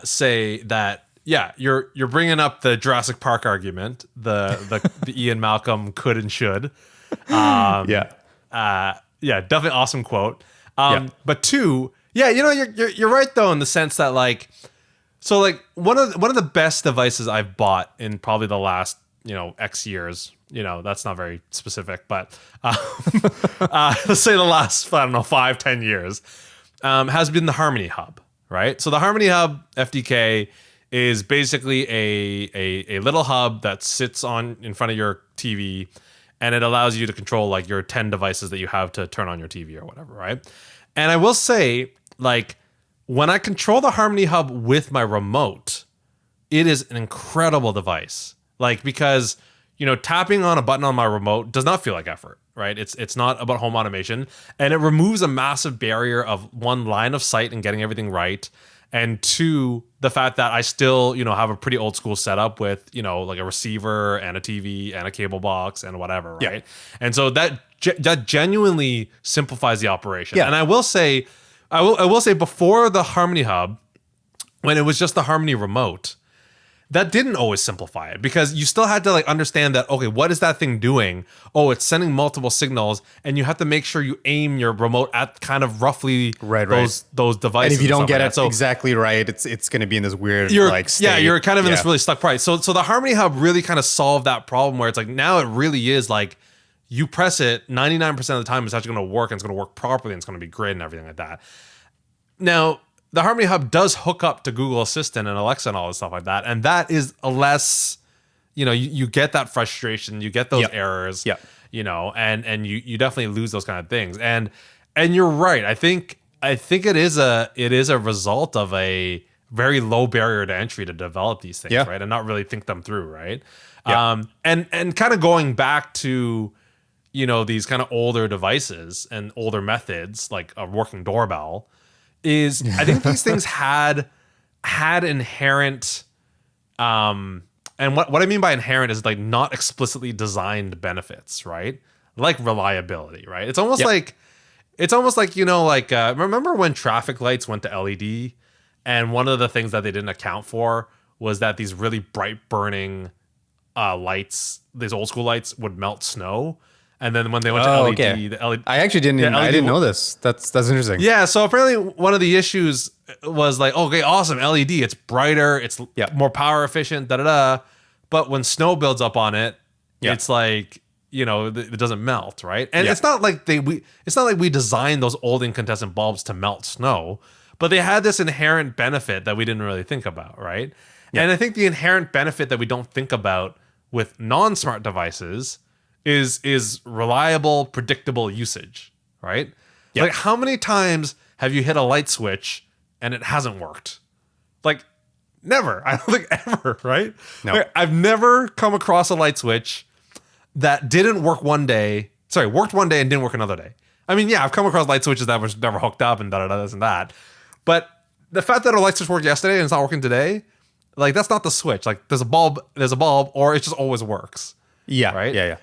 say that, you're bringing up the Jurassic Park argument, the Ian Malcolm could and should. Definitely awesome quote. But two, you're right though, in the sense that like, so like one of the best devices I've bought in probably the last X years. That's not very specific, but let's say the last 5-10 years has been the Harmony Hub, right? So the Harmony Hub FDK is basically a little hub that sits in front of your TV, and it allows you to control like your 10 devices that you have to turn on your TV or whatever, right? And I will say, like, when I control the Harmony Hub with my remote, it is an incredible device. Like, because, tapping on a button on my remote does not feel like effort. right? It's not about home automation, and it removes a massive barrier of one, line of sight and getting everything right, and two, the fact that I still, have a pretty old school setup with, like a receiver and a TV and a cable box and whatever, right? Yeah. And so that genuinely simplifies the operation. Yeah. And I will say before the Harmony Hub, when it was just the Harmony remote, that didn't always simplify it, because you still had to like understand that, okay, what is that thing doing? Oh, it's sending multiple signals, and you have to make sure you aim your remote at kind of roughly those devices. And if you don't get like it exactly right, it's going to be in this weird state. Yeah, you're kind of in this really stuck price. So the Harmony Hub really kind of solved that problem, where it's like now it really is like you press it 99% of the time, it's actually going to work, and it's going to work properly, and it's going to be great and everything like that. Now, the Harmony Hub does hook up to Google Assistant and Alexa and all this stuff like that. And that is a less, you get that frustration, you get those errors, and you definitely lose those kind of things. And you're right. I think it is a result of a very low barrier to entry to develop these things, right? And not really think them through, right? Yeah. And kind of going back to, these kind of older devices and older methods, like a working doorbell, is I think these things had inherent, and what I mean by inherent is like not explicitly designed benefits, right? Like reliability, right? It's almost like remember when traffic lights went to LED, and one of the things that they didn't account for was that these really bright burning lights, these old school lights, would melt snow. And then when they went to LED, the LED, I actually I didn't know this. That's interesting. Yeah, so apparently one of the issues was like, okay, awesome, LED, it's brighter, it's more power efficient, but when snow builds up on it, it's like, it doesn't melt, right? And it's not like we designed those old incandescent bulbs to melt snow, but they had this inherent benefit that we didn't really think about, right? And I think the inherent benefit that we don't think about with non-smart devices is reliable, predictable usage, right? Like, how many times have you hit a light switch and it hasn't worked? Like, never. I don't think ever, right? No. Like, I've never come across a light switch that didn't work one day. Sorry, worked one day and didn't work another day. I mean, yeah, I've come across light switches that was never hooked up and this and that. But the fact that a light switch worked yesterday and it's not working today, like, that's not the switch. Like, there's a bulb, or it just always works. Yeah. Right? Yeah.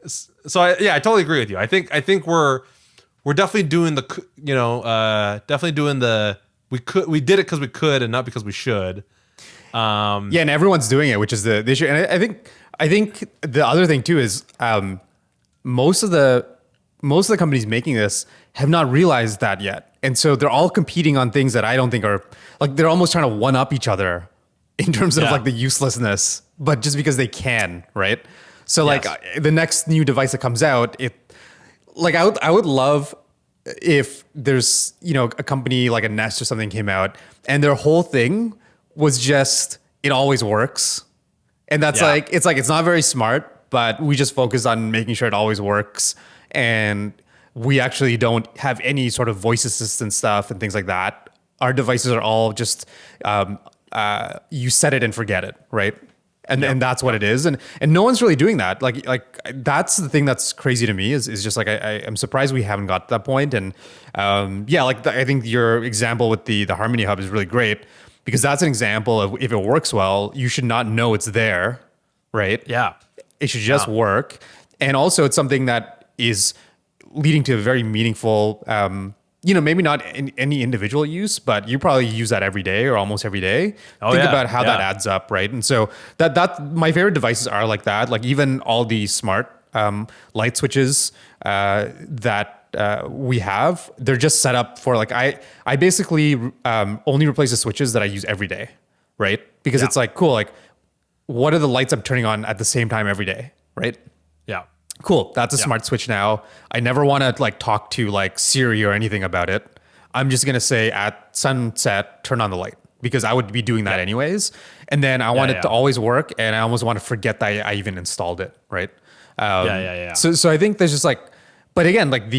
So I totally agree with you. I think we're definitely doing we did it because we could and not because we should. And everyone's doing it, which is the issue. And I think the other thing too is most of the companies making this have not realized that yet, and so they're all competing on things that I don't think are, like, they're almost trying to one up each other in terms of like the uselessness, but just because they can, right? So like the next new device that comes out, I would love if there's, a company like a Nest or something came out and their whole thing was just, it always works. And that's it's not very smart, but we just focus on making sure it always works. And we actually don't have any sort of voice assistant stuff and things like that. Our devices are all just, you set it and forget it, right? And that's what it is. And no one's really doing that. Like that's the thing that's crazy to me is just like, I'm surprised we haven't got to that point. And I think your example with the Harmony Hub is really great, because that's an example of, if it works well, you should not know it's there, right? Yeah. It should just work. And also it's something that is leading to a very meaningful, maybe not in any individual use, but you probably use that every day or almost every day. Think about how that adds up, right? And so that my favorite devices are like that. Like even all the smart light switches that we have, they're just set up for, like, I basically only replace the switches that I use every day, right? Because it's like, cool, like, what are the lights I'm turning on at the same time every day, right? Yeah. Cool. That's a smart switch now. I never want to like talk to like Siri or anything about it. I'm just going to say at sunset, turn on the light, because I would be doing that anyways. And then I want it to always work. And I almost want to forget that I even installed it. Right. So I think there's just like, but again, like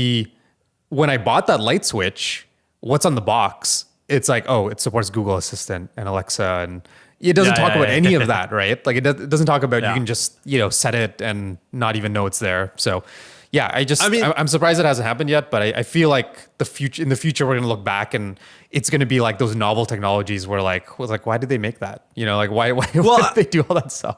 when I bought that light switch, what's on the box? It's like, oh, it supports Google Assistant and Alexa, and it doesn't talk about any of that, right? Like it doesn't talk about you can just, set it and not even know it's there. So Yeah, I mean, I'm surprised it hasn't happened yet, but I feel like in the future, we're going to look back and it's going to be like those novel technologies where why did they make that? You know, like why did they do all that stuff?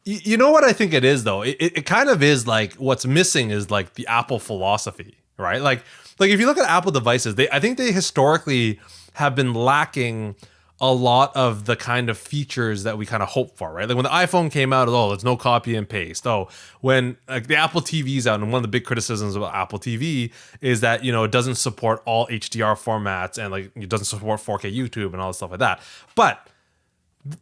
You know what I think it is though? It kind of is like what's missing is like the Apple philosophy, right? Like if you look at Apple devices, I think they historically have been lacking a lot of the kind of features that we kind of hope for, right? Like when the iPhone came out, there's no copy and paste. Oh, when like the Apple TV's out, and one of the big criticisms about Apple TV is that, you know, it doesn't support all HDR formats and like it doesn't support 4K YouTube and all this stuff like that. But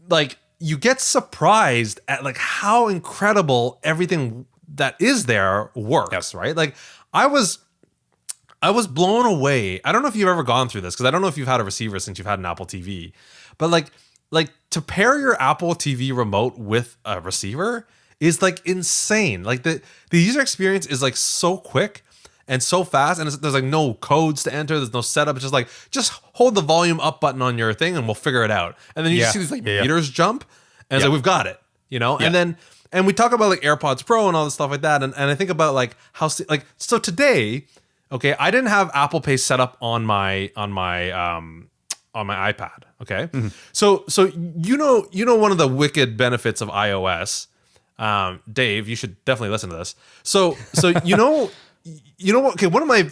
like you get surprised at like how incredible everything that is there works, right? Like I was blown away. I don't know if you've ever gone through this because I don't know if you've had a receiver since you've had an Apple TV, but like to pair your Apple TV remote with a receiver is like insane. Like the user experience is like so quick and so fast, and there's like no codes to enter. There's no setup. It's just like just hold the volume up button on your thing and we'll figure it out. And then you just see these like meters jump, and it's like we've got it, you know. And we talk about like AirPods Pro and all this stuff like that, and I think about like how so today. Okay, I didn't have Apple Pay set up on my iPad. Okay, so you know one of the wicked benefits of iOS, Dave, you should definitely listen to this. So you know what? Okay, one of my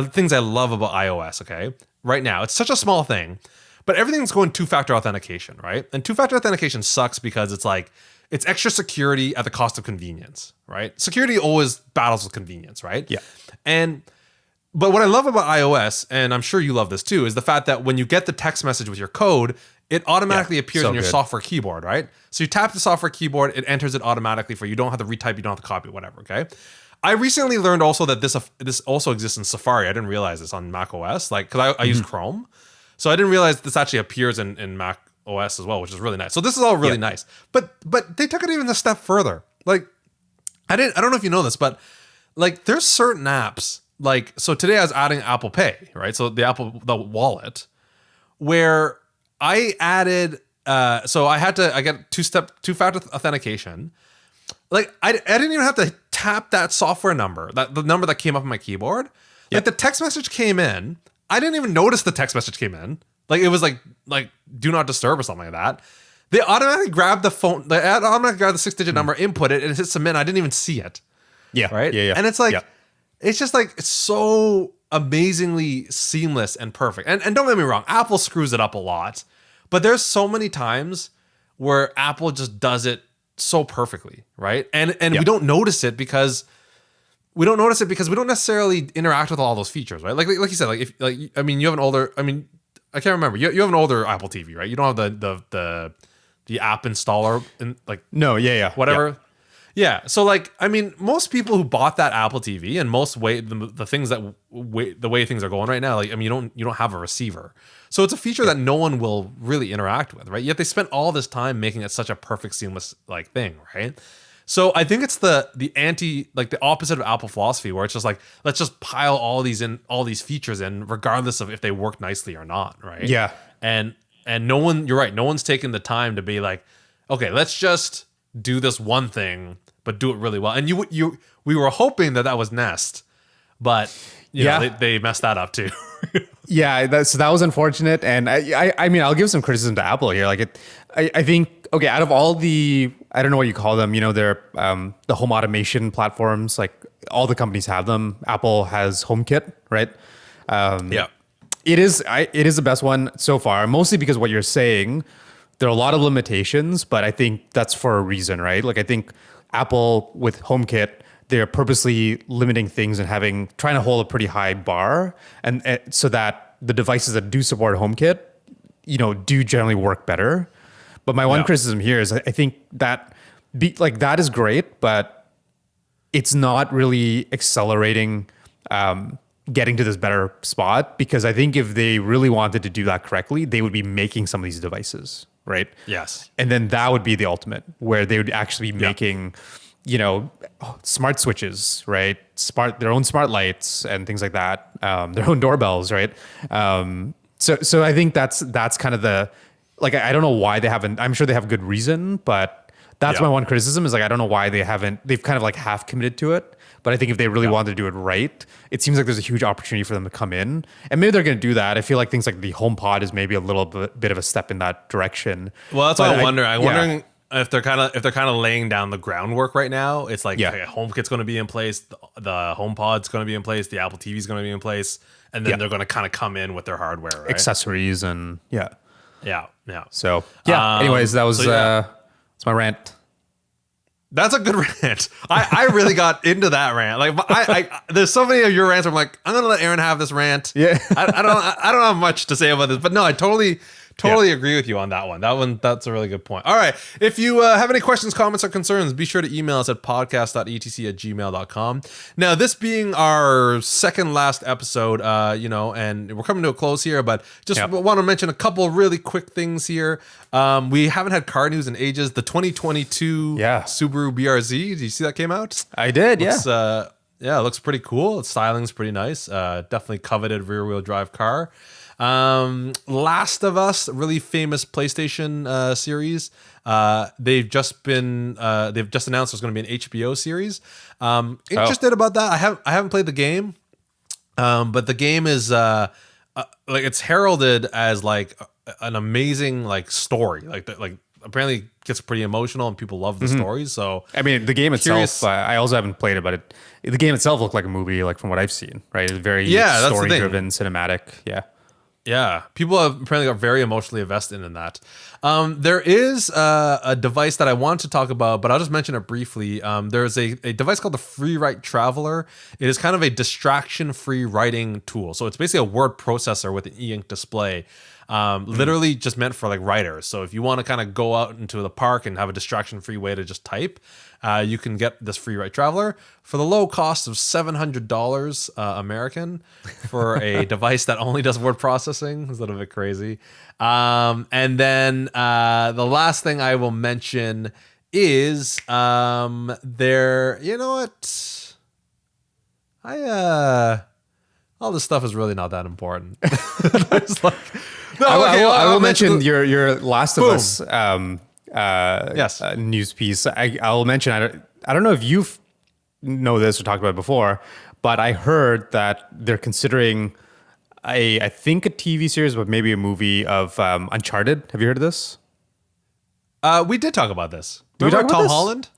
things I love about iOS. Okay, right now it's such a small thing, but everything's going two-factor authentication, right? And two-factor authentication sucks because it's like it's extra security at the cost of convenience, right? Security always battles with convenience, right? Yeah. But what I love about iOS, and I'm sure you love this too, is the fact that when you get the text message with your code, it automatically appears on your software keyboard, right? So you tap the software keyboard, it enters it automatically for you. You don't have to retype, you don't have to copy, whatever, okay? I recently learned also that this also exists in Safari. I didn't realize this on Mac OS, like because I use Chrome. So I didn't realize this actually appears in Mac OS as well, which is really nice. So this is all really nice. But they took it even a step further. Like I don't know if you know this, but like there's certain apps, like so today I was adding Apple Pay, right? So the wallet, where I added so I get two-factor authentication. Like I didn't even have to tap that software number, the number that came up on my keyboard. Like the text message came in. I didn't even notice the text message came in. Like it was like do not disturb or something like that. They automatically grabbed the phone. They automatically grabbed the 6-digit number, input it, and it hit submit. I didn't even see it. Yeah. Right. Yeah. And it's like, it's just like it's so amazingly seamless and perfect. And don't get me wrong, Apple screws it up a lot, but there's so many times where Apple just does it so perfectly, right? And we don't notice it because we don't necessarily interact with all those features, right? Like you said, like if like I mean you have an older, I mean I can't remember, you have an older Apple TV, right? You don't have the app installer and like whatever. Yeah. So like, I mean, most people who bought that Apple TV and most the things the way things are going right now, like, I mean, you don't have a receiver. So it's a feature that no one will really interact with, right? Yet they spent all this time making it such a perfect, seamless like thing, right? So I think it's the opposite of Apple philosophy, where it's just like, let's just pile all these features in, regardless of if they work nicely or not, right? Yeah. And no one, you're right, no one's taken the time to be like, okay, let's just do this one thing, but do it really well. And we were hoping that was Nest, but you know, they messed that up too. So that was unfortunate. And I mean, I'll give some criticism to Apple here. Like I think, okay, out of all the, I don't know what you call them, you know, they're the home automation platforms, like all the companies have them. Apple has HomeKit, right? It is the best one so far, mostly because what you're saying, there are a lot of limitations, but I think that's for a reason, right? Like I think Apple with HomeKit, they're purposely limiting things and trying to hold a pretty high bar, and so that the devices that do support HomeKit, you know, do generally work better. But my one criticism here is I think that that is great, but it's not really accelerating getting to this better spot, because I think if they really wanted to do that correctly, they would be making some of these devices, right? Yes. And then that would be the ultimate, where they would actually be making, you know, smart switches, right? Their own smart lights and things like that, their own doorbells, right? So I think that's kind of the, like, I don't know why they haven't, I'm sure they have good reason, but that's my one criticism is like, I don't know why they've kind of like half committed to it. But I think if they really wanted to do it right, it seems like there's a huge opportunity for them to come in, and maybe they're going to do that. I feel like things like the HomePod is maybe a little bit of a step in that direction. Well, that's what I wonder. I'm wondering if they're kind of laying down the groundwork right now. It's like okay, HomeKit's going to be in place, the HomePod's going to be in place, the Apple TV's going to be in place, and then they're going to kind of come in with their hardware, right? Accessories and yeah. So anyways, that was that's my rant. That's a good rant. I really got into that rant. Like I there's so many of your rants where I'm like, I'm gonna let Aaron have this rant. Yeah. I don't have much to say about this, but no, I totally agree with you on that one. That's a really good point. All right. If you have any questions, comments, or concerns, be sure to email us at podcast.etc@gmail.com. Now, this being our second last episode, and we're coming to a close here, but just want to mention a couple really quick things here. We haven't had car news in ages. The 2022 Subaru BRZ, did you see that came out? I did, it looks pretty cool. Its styling's pretty nice. Definitely coveted rear-wheel drive car. Last of Us, really famous PlayStation series. They've just announced there's going to be an HBO series. Interested about that. I haven't played the game, but the game is it's heralded as like an amazing like story. Like apparently gets pretty emotional and people love the stories. So I mean, the game itself, I also haven't played it, but the game itself looked like a movie, like from what I've seen. Right, very story-driven, cinematic. Yeah, people have apparently got very emotionally invested in that. There is a device that I want to talk about, but I'll just mention it briefly. There's a device called the Free Write Traveler. It is kind of a distraction-free writing tool. So it's basically a word processor with an e-ink display. Literally just meant for like writers. So if you want to kind of go out into the park and have a distraction-free way to just type, you can get this Free Write Traveler for the low cost of $700 American for a device that only does word processing. It's a little bit crazy. And then the last thing I will mention is there. You know what? All this stuff is really not that important. It's like, I will mention your Last of Us news piece. I'll mention, I don't know if you know this or talked about it before, but I heard that they're considering I think a TV series, but maybe a movie of Uncharted. Have you heard of this? We did talk about this. Remember Tom Holland?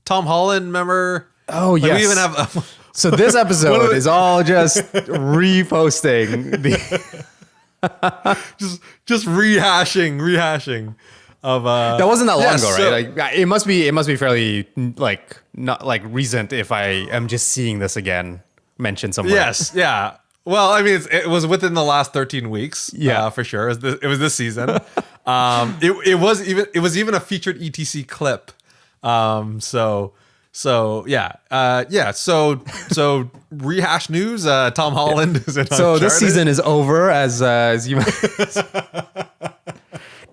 Tom Holland, remember? Oh, yes. We even have... So this episode is all just reposting just rehashing of that wasn't that long ago, right? Like it must be fairly like not like recent if I am just seeing this again mentioned somewhere. Yes, yeah. Well, I mean, it was within the last 13 weeks. Yeah, for sure. It was this season. It was even a featured ETC clip. So rehash news. Tom Holland is in Uncharted. So this season is over as you.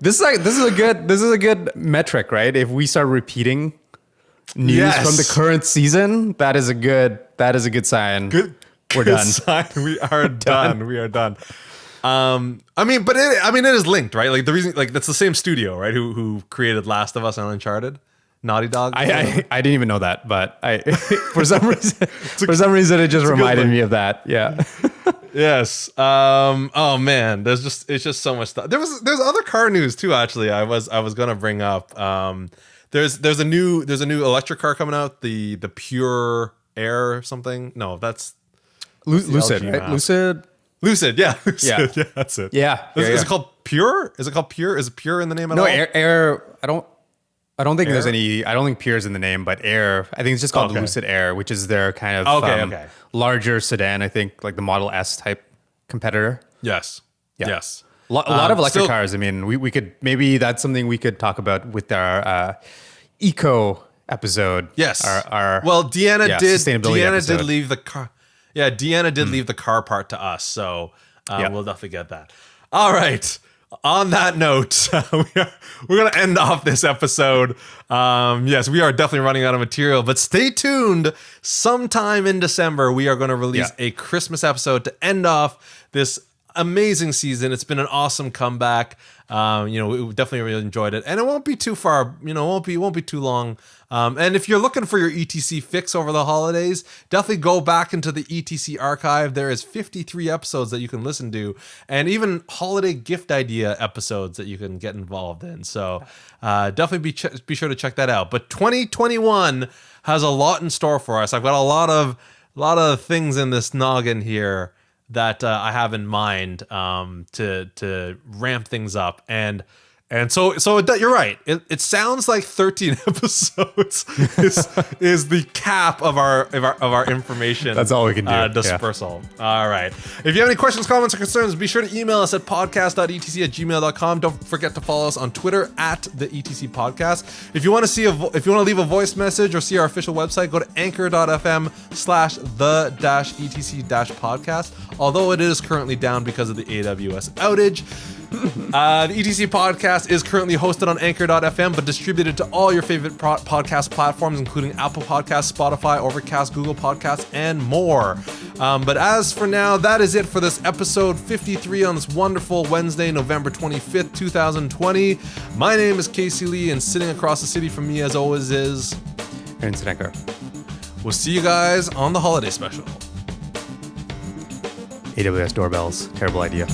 This is a good metric, right? If we start repeating news from the current season, that is a good sign. We're done. Sign. We are done. We are done. I mean, it is linked, right? Like the reason, like that's the same studio, right? Who created Last of Us and Uncharted. Naughty Dog. I didn't even know that, but for some reason it just reminded me of that. Yeah. Yes. Oh man, it's just so much stuff. There's other car news too. Actually, I was gonna bring up. There's a new electric car coming out. The Pure Air or something. No, that's Lucid. Right? Lucid. Yeah. Lucid. Yeah. That's it. Yeah. Is it called Pure? Is it called Pure? Is it Pure in the name at all? No, Air. I don't think there's any. I don't think Pure's in the name, but Air. I think it's just called Lucid Air, which is their kind of larger sedan. I think like the Model S type competitor. Yes. Yeah. Yes. A lot of electric cars. I mean, we could maybe that's something we could talk about with our eco episode. Yes. Deanna did leave the car. Yeah, Deanna did leave the car part to us, so we'll definitely get that. All right. On that note, we're going to end off this episode. Yes, we are definitely running out of material, but stay tuned. Sometime in December, we are going to release a Christmas episode to end off this amazing season. It's been an awesome comeback. We definitely really enjoyed it, and it won't be too far. It won't be too long. And if you're looking for your ETC fix over the holidays, definitely go back into the ETC archive. There is 53 episodes that you can listen to, and even holiday gift idea episodes that you can get involved in. So definitely be sure to check that out. But 2021 has a lot in store for us. I've got a lot of things in this noggin here that I have in mind to ramp things up. And so you're right. It sounds like 13 episodes is the cap of our information. That's all we can do. Dispersal. Yeah. All right. If you have any questions, comments, or concerns, be sure to email us at podcast.etc@gmail.com. Don't forget to follow us on Twitter at the ETC Podcast. If you want to leave a voice message or see our official website, go to anchor.fm/the-etc-podcast. Although it is currently down because of the AWS outage. The ETC Podcast is currently hosted on Anchor.fm, but distributed to all your favorite podcast platforms, including Apple Podcasts, Spotify, Overcast, Google Podcasts, and more. But as for now, that is it for this episode 53 on this wonderful Wednesday, November 25th, 2020. My name is Casey Lee, and sitting across the city from me, as always, is Aaron Snecker. We'll see you guys on the holiday special. AWS doorbells, terrible idea.